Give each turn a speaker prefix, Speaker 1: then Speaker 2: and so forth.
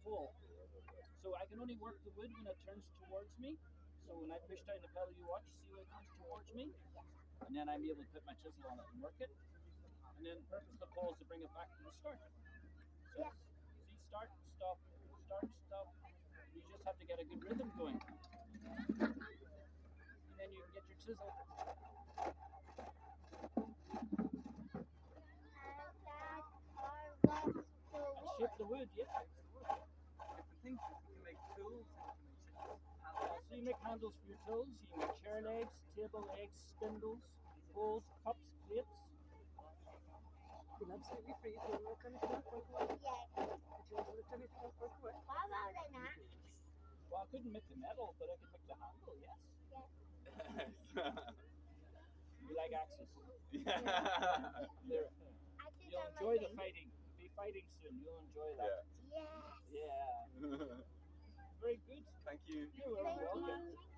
Speaker 1: pull. So I can only work the wood when it turns towards me. So when I push down the pedal, you watch, see when it comes towards me, and then I'm able to put my chisel on it and work it. And then the purpose of the pull is to bring it back to the start. So see, start, stop, start, stop. You just have to get a good rhythm going, and then you can get your chisel. And shape the wood, yeah.
Speaker 2: Different things. You can make tools.
Speaker 1: So you make handles for your tools. You make chair legs, table legs, spindles, bowls, cups, plates.
Speaker 3: You're absolutely free. If you want to look anything up, work away.
Speaker 4: Yeah.
Speaker 3: If you want to lift anything up, work away.
Speaker 4: What about an axe?
Speaker 1: Well, I couldn't make the metal, but I could make the handle, yes. You like axes?
Speaker 2: Yeah.
Speaker 1: You'll enjoy the fighting. You'll be fighting soon. You'll enjoy that.
Speaker 4: Yes.
Speaker 1: Yeah. Very good.
Speaker 2: Thank you.
Speaker 1: You're
Speaker 4: Thank
Speaker 1: welcome.
Speaker 4: you.